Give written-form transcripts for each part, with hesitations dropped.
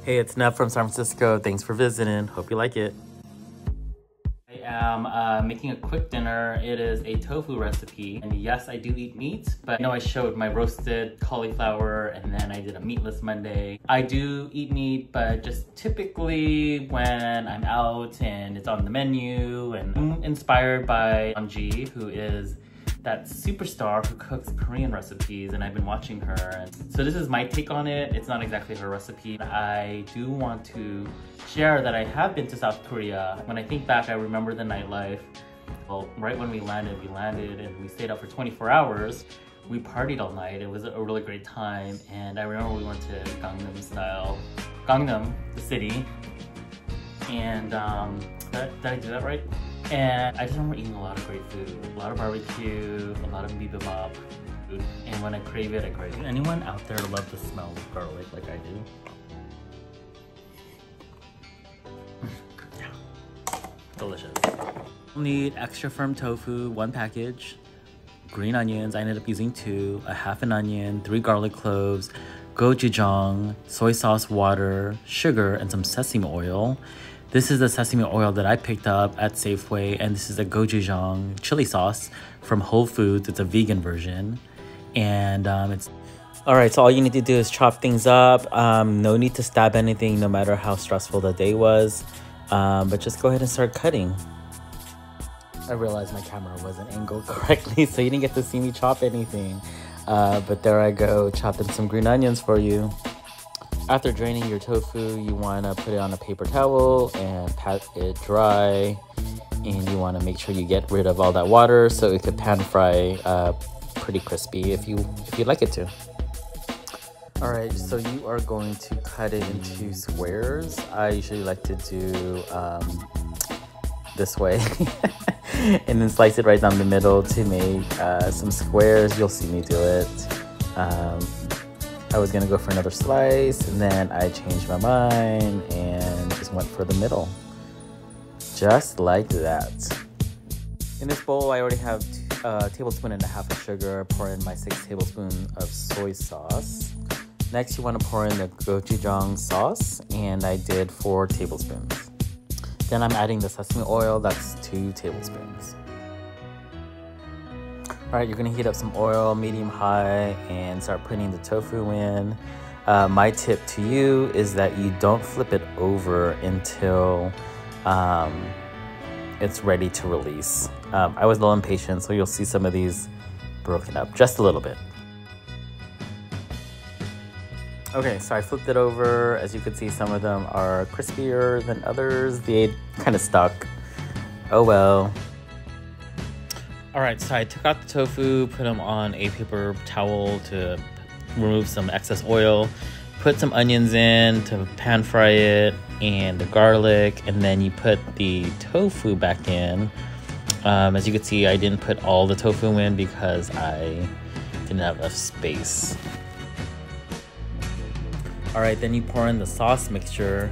Hey, it's Nev from San Francisco. Thanks for visiting. Hope you like it. I am making a quick dinner. It is a tofu recipe. And yes, I do eat meat, but I know I showed my roasted cauliflower and then I did a meatless Monday. I do eat meat, but just typically when I'm out and it's on the menu, and I'm inspired by Maangchi, who is that superstar who cooks Korean recipes, and I've been watching her. And so this is my take on it. It's not exactly her recipe. I do want to share that I have been to South Korea. When I think back, I remember the nightlife. Well, right when we landed and we stayed up for 24 hours. We partied all night. It was a really great time. And I remember we went to Gangnam, the city. And did I do that right? And I just remember eating a lot of great food, a lot of barbecue, a lot of bibimbap food. And when I crave it, I crave it. Anyone out there love the smell of garlic like I do? Yeah, delicious. We'll need extra firm tofu, 1 package, green onions, I ended up using 2, a half an onion, 3 garlic cloves, gochujang, soy sauce, water, sugar, and some sesame oil. This is the sesame oil that I picked up at Safeway, and this is a gochujang chili sauce from Whole Foods. It's a vegan version, and it's all right. So all you need to do is chop things up. No need to stab anything, no matter how stressful the day was. But just go ahead and start cutting. I realized my camera wasn't angled correctly, so you didn't get to see me chop anything. But there I go, chopping some green onions for you. After draining your tofu, you want to put it on a paper towel and pat it dry. And you want to make sure you get rid of all that water so it could pan fry pretty crispy if you'd like it to. All right, so you are going to cut it into squares. I usually like to do this way. And then slice it right down the middle to make some squares. You'll see me do it. I was gonna go for another slice, and then I changed my mind and just went for the middle. Just like that. In this bowl, I already have a tablespoon and a half of sugar. Pour in my 6 tablespoons of soy sauce. Next, you want to pour in the gochujang sauce, and I did 4 tablespoons. Then I'm adding the sesame oil, that's 2 tablespoons. All right, you're gonna heat up some oil, medium-high, and start putting the tofu in. My tip to you is that you don't flip it over until it's ready to release. I was a little impatient, so you'll see some of these broken up just a little bit. Okay, so I flipped it over. As you can see, some of them are crispier than others. They kind of stuck. Oh well. All right, so I took out the tofu, put them on a paper towel to remove some excess oil, put some onions in to pan fry it, and the garlic, and then you put the tofu back in. As you can see, I didn't put all the tofu in because I didn't have enough space. All right, then you pour in the sauce mixture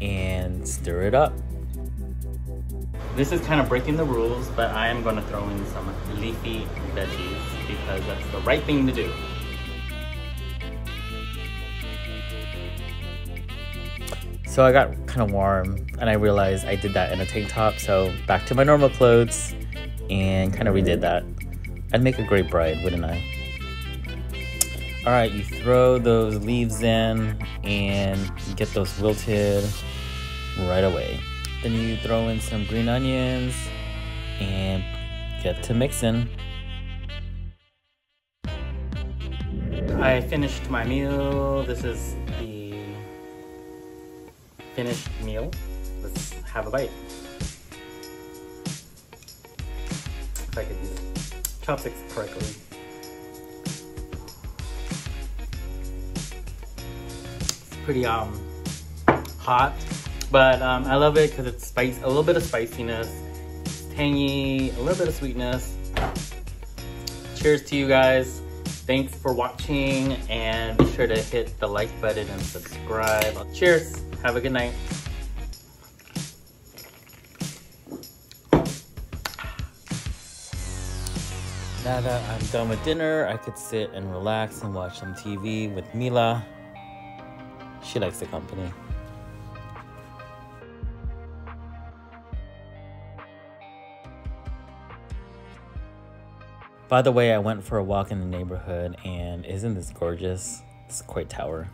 and stir it up. This is kind of breaking the rules, but I am going to throw in some leafy veggies because that's the right thing to do. So I got kind of warm and I realized I did that in a tank top, so back to my normal clothes and kind of redid that. I'd make a great bride, wouldn't I? All right, you throw those leaves in and you get those wilted right away. Then you throw in some green onions and get to mixing. I finished my meal. This is the finished meal. Let's have a bite. If I could use chopsticks correctly. It's pretty hot. But I love it because it's spicy, a little bit of spiciness, tangy, a little bit of sweetness. Cheers to you guys. Thanks for watching, and be sure to hit the like button and subscribe. Cheers. Have a good night. Now that I'm done with dinner, I could sit and relax and watch some TV with Mila. She likes the company. By the way, I went for a walk in the neighborhood, and isn't this gorgeous? This Quake Tower.